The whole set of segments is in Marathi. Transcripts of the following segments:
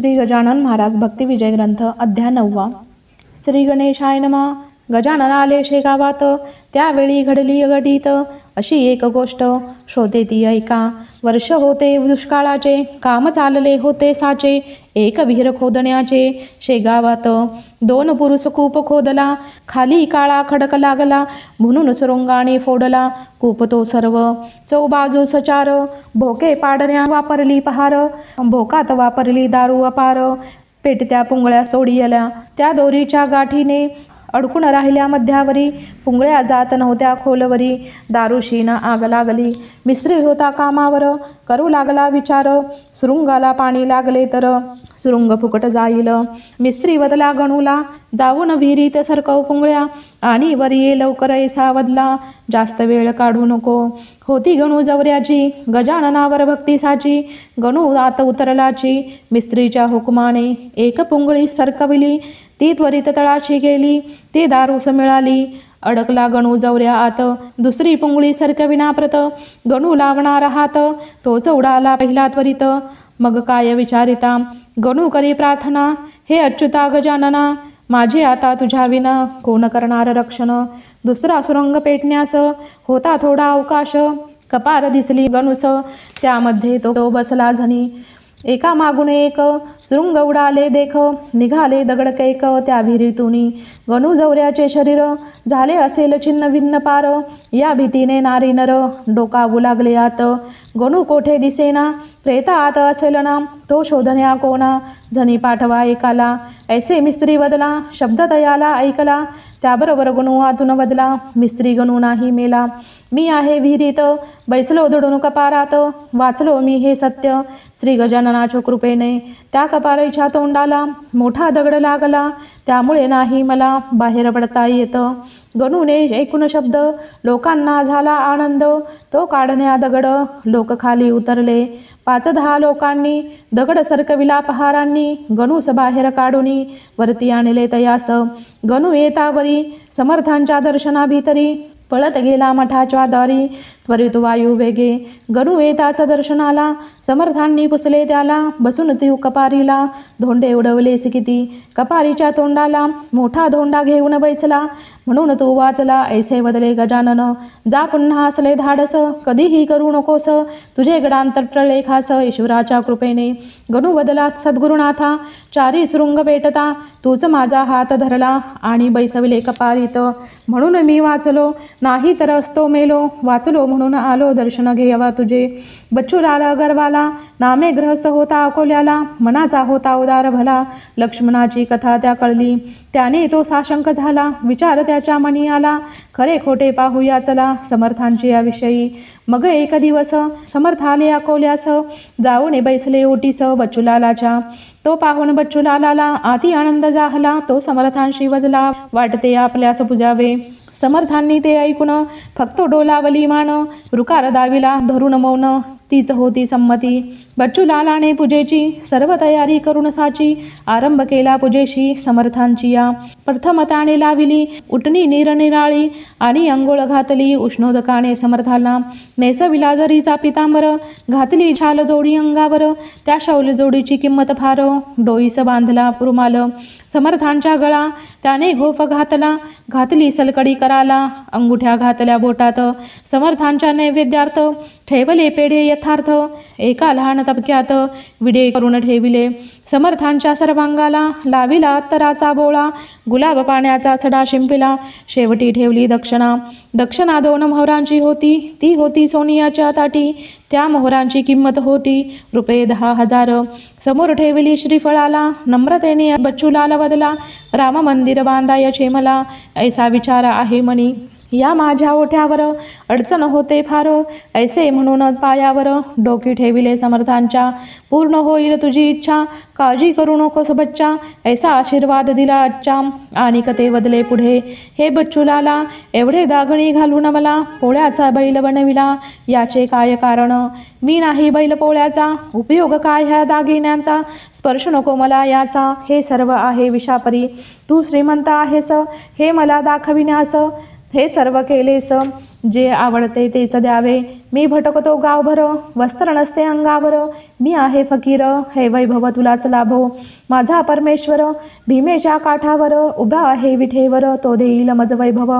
श्री गजानन महाराज भक्ती विजय ग्रंथ अध्याय 9. श्री गणेशाय नमः. गजानन आले शेगावात, त्यावेळी घडली अघटित अशी एक गोष्ट, श्रोते ती ऐका. वर्ष होते दुष्काळाचे, काम चालले होते साचे, एक विहीर खोदण्याचे शेगावात. 2 पुरुष कूप खोदला, खाली काळा खडक लागला, म्हणून सुरुंगाने फोडला कूप तो सर्व. चौबाजूस 4 भोके पाडण्या वापरली पहार, भोकात वापरली दारू अपार. पेटत्या पुंगळ्या सोडियल्या, त्या दोरीच्या गाठीने अडकून राहिल्या मध्यावरी. पुंगळ्या जात नव्हत्या खोलवरी, दारूशीना आग लागली. मिस्त्री होता कामावर, करू लागला विचार, सुरुंगाला पाणी लागले तर सुरुंग फुकट जाईल. मिस्त्री वदला गणूला, जाऊन विहिरीत सरकव पुंगळ्या, आणि वर ये लवकर ऐसा वदला, जास्त वेळ काढू नको. होती गणू जवऱ्याची, गजाननावर भक्तीसाची, गणू आत उतरलाची. मिस्त्रीच्या हुकुमाने एक पुंगळी सरकविली, ती त्वरित तळाशी गेली, ती दारूस मिळाली. अडकला गणू जवऱ्या आत, दुसरी पुंगळी सरकविना प्रत. गणू लावणार हात, तोच उडाला पहिला त्वरित. मग काय विचारिता, गणू करी प्रार्थना, हे अच्युता गजानना, माझे आता तुझ्या विना कोण करणार रक्षण. दुसरा सुरंग पेटण्यास होता थोडा अवकाश, कपार दिसली गणूस, त्यामध्ये तो बसला झणी. एका मागून एक सुरुंग उडाले देख, निघाले दगडकैक त्या विहिरीतूनी. गणू जवऱ्याचे शरीर झाले असेल छिन्न भिन्न पार, या भीतीने नारी नर डोकावू लागले आत. गणू कोठे दिसेना, प्रेता आत असेल ना, तो शोधण्या कोणा, झणी पाठवा एकाला. ऐसे मिस्त्री वदला, शब्द तयाला ऐकला, त्याबरोबर गणू आतून वदला, मिस्त्री गणू नाही मेला. मी आहे विहिरीत, बैसलो दडून कपारात, वाचलो मी हे सत्य श्री गजाननाच्या कृपेने. त्या कपारीच्या तोंडाला मोठा दगड लागला, त्यामुळे नाही मला बाहेर पडता येतं. गणूने ऐकून शब्द, लोकांना झाला आनंद, तो काढण्या दगड लोक खाली उतरले. 5-10 लोकांनी दगड सरकविला पहारांनी, गणूस बाहेर काढूनी वरती आणले तयास. गणू येतावरी समर्थांच्या दर्शनाभितरी, पळत गेला मठाच्या दारी त्वरित वायू वेगे. गणू येताच दर्शनाला, समर्थांनी पुसले त्याला, बसून ती कपारीला धोंडे उडवले किती. कपारीच्या तोंडाला मोठा धोंडा घेऊन बैसला, म्हणून तू वाचला ऐसे वदले गजानन. जा पुन्हा असले धाडस, कधीही करू नकोस, तुझे गडांतर टळले खास ईश्वराच्या कृपेने. गणू वदला सद्गुरुनाथा, 4 सुरुंग पेटता तूच माझा हात धरला, आणि बैसविले कपारीत, म्हणून मी वाचलो, नाही तर असतो मेलो. वाचलो म्हणून आलो दर्शन घेवा तुझे. बच्चूलाल गर्वाला, नामे गृहस्थ होता अकोल्याला, मनाचा होता उदार भला. लक्ष्मणाची कथा त्या कळली, त्याने तो साशंक झाला, विचार त्याच्या मनी आला, खरे खोटे पाहूया चला समर्थांची याविषयी. मग एक दिवस समर्थ आले अकोल्यास, जाऊन बैसले ओटीस बच्चूलालाच्या. तो पाहून बच्चूलालाला अति आनंद झाला, तो समर्थांशी वदला, वाटते आपल्यास पुजावे. समर्थांनी ते ऐकून फक्त डोलावली मान, रुकार दाविला धरून मौन, तीच होती संमती. बच्चूलालाने पूजेची सर्व तयारी करून साची, आरंभ केला पूजेशी समर्थांची या. प्रथम त्याने लाविली उटणी निरनिराळी, आणि अंघोळ घातली उष्णोदकाने समर्थाला. नेसविला जरीचा पितांबर, घातली शाल जोडी अंगावर, त्या शाल जोडीची किंमत फार, डोईस बांधला रुमाल. समर्थांच्या गळा त्याने घोफ घातला, घातली सलकडी कराला, अंगुठ्या घातल्या बोटात. समर्थांच्या नैवेद्यार्थ ठेवले पेढे यथार्थ, एका लहान तबक्यात विडे करून ठेविले. समर्थांच्या सर्वांगाला लाविला अत्तराचा बोळा, गुलाब पाण्याचा सडा शिंपिला, शेवटी ठेवली दक्षिणा. दक्षिणा 2 मोहरांची होती, ती होती सोनियाच्या ताटी, त्या मोहरांची किंमत होती रुपये 10,000. समोर ठेवली श्रीफळाला, नम्रतेने बच्चूलाल वदला, राम मंदिर बांधायचे मला, ऐसा विचार आहे मनी. या माझ्या ओठ्यावर अडचण होते फार, ऐसे म्हणून पायावर डोकी ठेविले समर्थांच्या. पूर्ण होईल तुझी इच्छा, काळजी करू नकोस बच्चा, ऐसा आशीर्वाद दिला आजच्या. आणि कथे वदले पुढे, हे बच्चूलाला, एवढे दागणी घालून मला पोळ्याचा बैल बनविला, याचे काय कारण. मी नाही बैल पोळ्याचा, उपयोग काय ह्या दागिन्यांचा, स्पर्श नको मला याचा, हे सर्व आहे विषापरी. तू श्रीमंत आहेस हे मला दाखविण्यास, हे सर्व केलेस जे आवडते तेच द्यावे. मी भटकतो गावभर, वस्त्र नसते अंगावर. मी आहे फकीर, हे वैभव तुलाच लाभो. माझा परमेश्वर भीमेच्या काठावर उभा आहे विठेवर, तो देईल मज वैभव.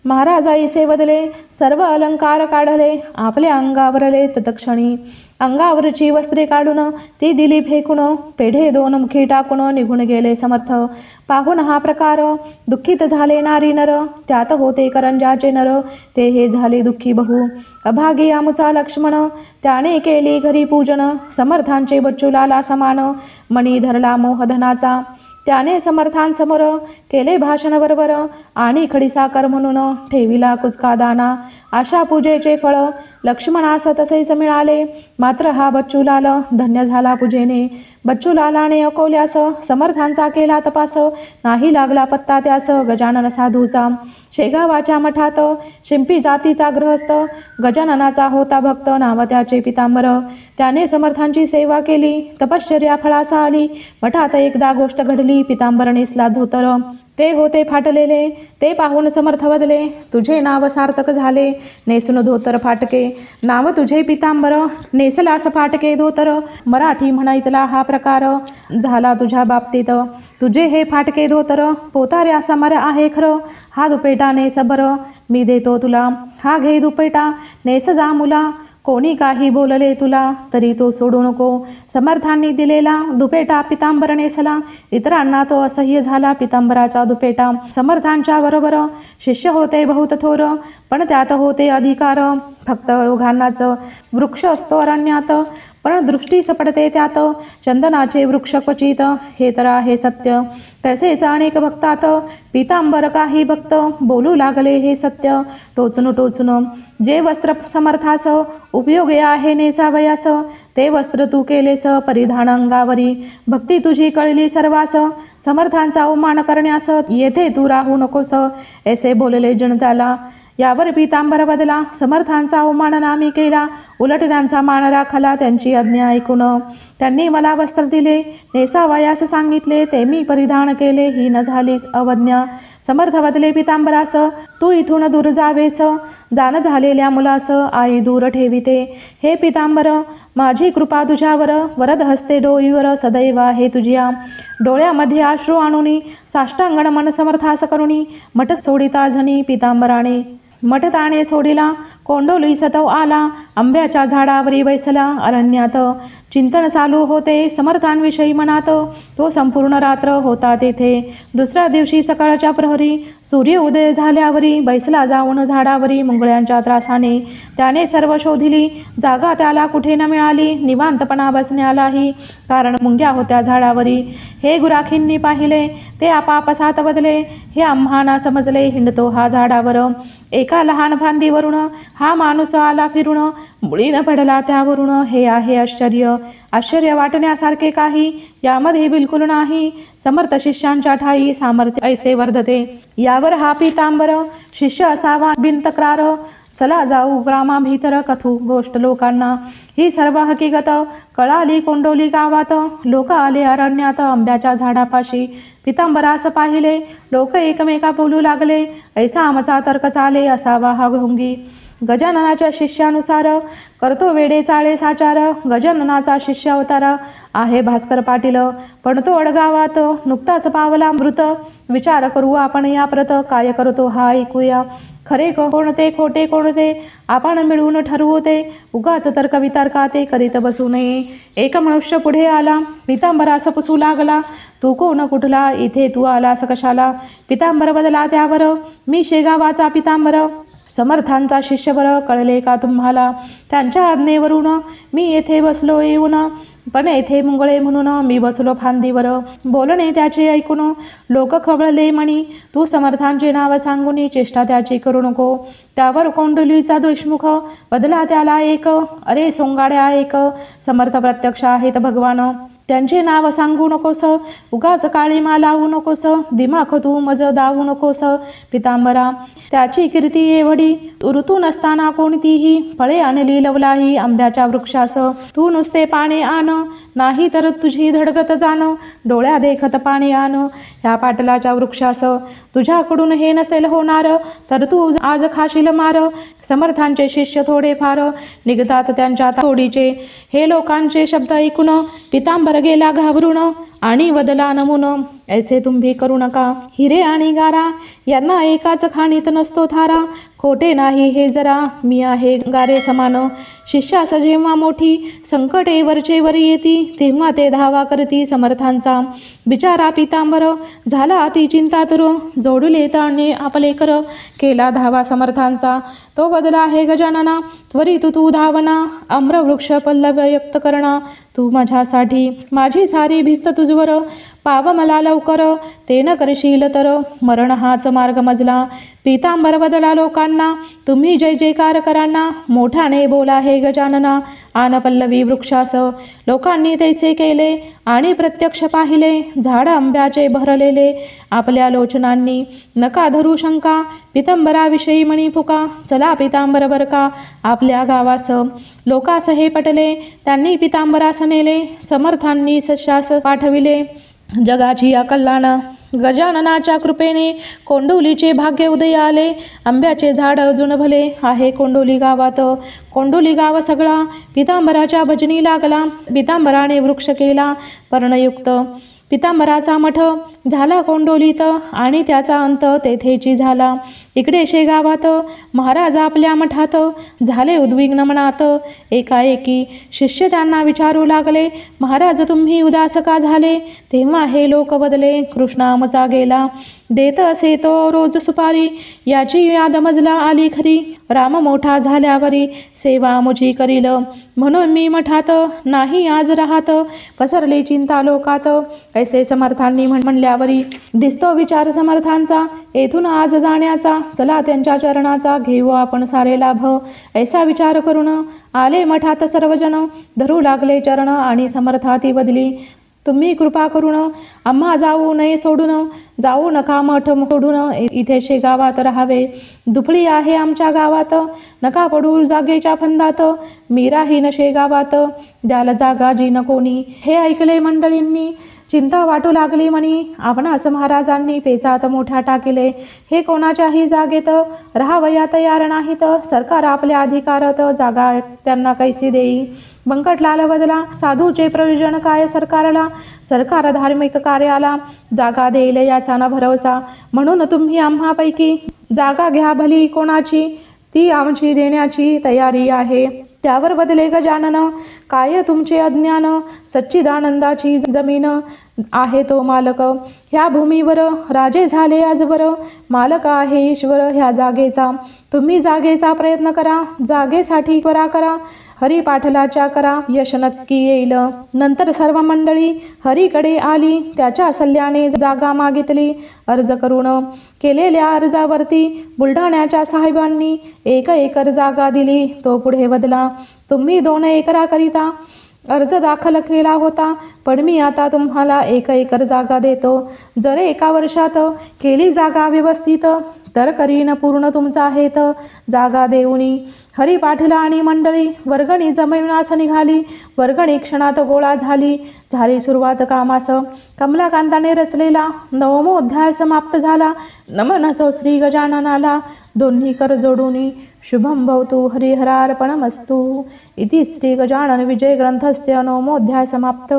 महाराजाईसे बदले सर्व अलंकार काढले, आपल्या अंगावरले तत्क्षणी. अंगावरची वस्त्रे काढून ती दिली फेकून, पेढे 2 मुखी टाकून निघून गेले समर्थ. पाहून हा प्रकार दुःखित झाले नारी नर, त्यात होते करंजाचे नर, ते हे झाले दुःखी बहु. अभागी आमुचा लक्ष्मण, त्याने केली घरी पूजन, समर्थांचे बच्चूलाला समान, मणी धरला मोहधनाचा. त्याने समर्थांसमोर केले भाषण बरोबर, आणि खडीसाखर म्हणून ठेविला कुचका दाना. अशा पूजेचे फळ लक्ष्मणास तसेच मिळाले, मात्र हा बच्चूलाल धन्य झाला पूजेने. बच्चूलालाने अकोल्यास समर्थांचा केला तपास, नाही लागला पत्ता त्यास गजानन साधूचा. शेगावाच्या मठात शिंपी जातीचा गृहस्थ, गजाननाचा होता भक्त, नाव त्याचे पितांबर. त्याने समर्थांची सेवा केली, तपश्चर्या फळास आली. मठात एकदा गोष्ट घडली, पितांबर नेसला धोतर, ते होते फाटलेले. ते पाहून समर्थ बदले, तुझे नाव सार्थक झाले, नेसून धोतर फाटके. नाव तुझे पितांबर, नेसलास फाटके धोतर. मराठी म्हणायतला हा प्रकार झाला तुझ्या बाबतीत. तुझे हे फाटके धोतर पोताऱ्या समर आहे खरं. हा दुपेटा नेस बरं, मी देतो तुला. हा घे दुपेटा, नेस जा मुला. कोणी काही बोलले तुला, तरी तो सोडू नको. समर्थांनी दिलेला दुपेटा पितांबर नेसला, इतरांना तो असह्य झाला पितांबराचा दुपेटा. समर्थांच्या बरोबर शिष्य होते बहुत थोर, पण त्यात होते अधिकार फक्त ओघांनाच. वृक्ष असतो अरण्यात, पण दृष्टी सपडते त्यात. चंदनाचे वृक्ष क्वचित, हे तर आहे सत्य. तसेच अनेक भक्तात पितांबर काही भक्त बोलू लागले हे सत्य. टोचून टोचून जे वस्त्र समर्थास उपयोगी आहे नेसावयास, ते वस्त्र तू केलेस परिधान अंगावरी. भक्ती तुझी कळली सर्वास, समर्थांचा अवमान करण्यास येथे तू राहू नकोस, ऐसे बोलले जण त्याला. यावर पितांबर बदला, समर्थांचा अवमान नामी केला, उलट त्यांचा मान राखला त्यांची आज्ञा ऐकून. त्यांनी मला वस्त्र दिले, नेसावयास सांगितले, ते मी परिधान केले, ही न झालीच अवज्ञा. समर्थ बदले पितांबरास, तू इथून दूर जावेस, जाण झालेल्या मुलास आई दूर ठेविते. हे पितांबर, माझी कृपा तुझ्यावर, वरद हस्ते डोईवर सदैव आहे तुझ्या. डोळ्यामध्ये अश्रू आणुनी, साष्टांग नमन समर्थास करुणी, मठ सोडिता झनी पितांबराने. मठ ताणे सोडिला, कोंडोली सतव आला, आंब्याच्या झाडावरी बैसला अरण्यात. चिंतन चालू होते समर्थांविषयी मनात, तो संपूर्ण रात्र होता तेथे. दुसऱ्या दिवशी सकाळच्या प्रहरी, सूर्य उदय झाल्यावरी बैसला जाऊन झाडावरी मुंगळ्यांच्या त्रासाने. त्याने सर्व शोधिली, जागा त्याला कुठे न मिळाली, निवांतपणा बसण्यालाही, कारण मुंग्या होत्या झाडावरी. हे गुराखींनी पाहिले, ते आपापसात बदले, हे आम्हाना समजले, हिंडतो हा झाडावर. एका लहान फांदीवरून हा माणूस आला फिरून, मुळी न पडला त्यावरून. हे आहे आश्चर्य, आश्चर्य वाटण्यासारखे काही यामध्ये बिलकुल नाही. समर्थ शिष्यांच्या ठाई सामर्थ्य ऐसे वर्धते. यावर हा पितांबर शिष्य असावा बिनतक्रार. चला जाऊ ग्रामाभीतर, कथू गोष्ट लोकांना. ही सर्व हकीकत कळाली कोंडोली गावात. लोक आले अरण्यात आंब्याच्या झाडापाशी. पितांबरास पाहिले, लोक एकमेका बोलू लागले, ऐसा आमचा तर्क चाले असावा हा ढोंगी. गजाननाच्या शिष्यानुसार करतो वेडे चाळे साचार. गजाननाचा शिष्य अवतार आहे भास्कर पाटील, पण तो अडगावात नुकताच पावला मृत. विचार करू आपण या प्रत, काय करतो हा ऐकूया. खरे कोणते खोटे कोणते आपण मिळून ठरवू ते. उगाच तर्क वितर्का ते करीत बसू नये. एक मनुष्य पुढे आला, पितांबरास पुसू लागला, तू कोण कुठला, इथे तू आलास कशाला. पितांबर बदला त्यावर, मी शेगावाचा पितांबर, समर्थांचा शिष्यवर. कळले का तुम्हाला, त्यांच्या आज्ञेवरून मी येथे बसलो येऊन. पण येथे मुंगळे म्हणून मी बसलो फांदीवर. बोलणे त्याचे ऐकून लोक खवळले म्हणी, तू समर्थांचे नाव सांगून चेष्टा त्याची करू नको. त्यावर कोंडलीचा देशमुख बदला त्याला एक, अरे सोंगाड्या एक, समर्थ प्रत्यक्ष आहेत भगवान. त्यांचे नाव सांगू नकोस, उगाच काळीमा लावू नकोस, दिमाख तू मज दावू नकोस पितांबरा. त्याची कीर्ती एवढी, ऋतू नसताना कोणतीही फळे आणली लवलाही आंब्याच्या वृक्षास. तू नुसते पाणी आण, नाही तर तुझी धडगत जाण, डोळ्या देखत पाणी आण. ह्या पाटलाच्या वृक्षास तुझ्याकडून हे नसेल होणार, तर तू आज खाशील मार. समर्थांचे शिष्य थोडे फार निघतात त्यांच्या तोडीचे. हे लोकांचे शब्द ऐकून पितांबर गेला घाबरून, आणि वदला नमून ऐसे तुम्ही करू नका. हिरे आणि गारा यांना एकाच खाणीत नसतो थारा. खोटे नाही हे जरा, मी आहे गारे समान. शिष्यास जेव्हा मोठी संकटे वरचे वर येती, तेव्हा ते धावा करती समर्थांचा. बिचारा पितांबर झाला अति चिंतातुर, जोडले ताणे आपले कर, केला धावा समर्थांचा. तो बदला आहे गजानना, त्वरित तू धावना. आम्रवृक्ष पल्लव व्यक्त करणा, तू माझ्यासाठी माझी सारी भिस्त तुझवर. पाव मला लवकर, ते न करशील तर मरण हाच मार्ग मजला. पितांबर बदला लोकांना, तुम्ही जय जयकार करांना. मोठ्याने बोला हे गजानना, आन पल्लवी वृक्षास. लोकांनी तैसे केले आणि प्रत्यक्ष पाहिले, झाड आंब्याचे भरलेले आपल्या लोचनांनी. नका धरू शंका, पितांबराविषयी मणी फुका. चला पितांबर बरका आपल्या गावास. लोकास हे पटले, त्यांनी पितांबरास नेले. समर्थांनी सश्यास पाठविले, जगाची या कल्याण. गजाननाच्या कृपेने कोंडोलीचे भाग्य उदय आले. आंब्याचे झाड अजून भले आहे कोंडोली गावात. कोंडोली गाव सगळा पितांबराच्या भजनी लागला. पितांबराने वृक्ष केला पर्णयुक्त. पितांबराचा मठ झाला कोंडोलीत, आणि त्याचा अंत तेथेची झाला. इकडे शेगावात महाराज आपल्या मठात झाले उद्विग्न मनात. एकाएकी शिष्य त्यांना विचारू लागले, महाराज तुम्ही उदास का झाले? तेव्हा हे लोक बदले, कृष्णामचा गेला. देत असे तो रोज सुपारी, याची याद मजला आली खरी. राम मोठा झाल्यावरी सेवा मुझी करील, म्हणून मी मठात नाही आज राहत. पसरली चिंता लोकात, ऐसे समर्थांनी म्हणल्यावरी. दिसतो विचार समर्थांचा येथून आज जाण्याचा. चला त्यांच्या चरणाचा घेऊ आपण सारे लाभ. ऐसा विचार करून आले मठात सर्वजण. धरू लागले चरण आणि समर्थाती बदली. तुम्ही कृपा करून आम्हा जाऊ नये सोडून. जाऊ नका मठ सोडून, इथे शेगावात राहावे. दुफळी आहे आमच्या गावात, नका पडू जागेच्या फंदात. मी राहीन शेगावात, द्याल जागा जी न कोणी. हे ऐकले मंडळींनी, चिंता वाटू लागली मनी. आपणास महाराजांनी पेचात मोठ्या टाकिले. हे कोणाच्याही जागेत राहावया तयार नाहीत. सरकार आपल्या अधिकारात जागा त्यांना कैसी देई. बंकटलाल बदला, साधूचे प्रयोजन काय सरकारला. सरकार धार्मिक कार्याला जागा देईल याचा ना भरवसा. म्हणून तुम्ही आम्हापैकी जागा घ्या भली कोणाची, ती आमची देण्याची तयारी आहे. त्यावर बदले गजानन, काय तुमचे अज्ञान. सच्चिदानंदाची जमीन आहे तो मालक. ह्या भूमीवर राजे झाले आजवर. मालक आहे ईश्वर ह्या जागेचा. तुम्ही जागेचा प्रयत्न करा, जागेसाठी करा. हरी पाठलाच्या करा, यश नक्की येईल. नंतर सर्व मंडळी हरीकडे आली, त्याच्या सल्ल्याने जागा मागितली. अर्ज करून केलेल्या अर्जावरती बुलढाण्याच्या साहेबांनी 1 एकर जागा दिली. तो पुढे बदला, तुम्ही 2 एकराकरिता अर्ज दाखल केला होता, पण मी आता तुम्हाला 1 एकर जागा देतो. जर 1 वर्षात केली जागा व्यवस्थित, तर करीन पूर्ण तुमचा हेत. जागा देऊनी हरी पाठला आणि मंडळी वर्गणी जमिनास निघाली. वर्गणी क्षणात गोळा झाली. झाली सुरुवात कामास. कमलाकांताने रचलेला 9मो अध्याय समाप्त झाला. नमन असो श्री गजाननाला, दोन्ही कर जोडूनी. शुभम भवतु हरिहरार्पणमस्तु. इति श्री गजानन विजय ग्रंथस्य 9मो अध्याय समाप्त.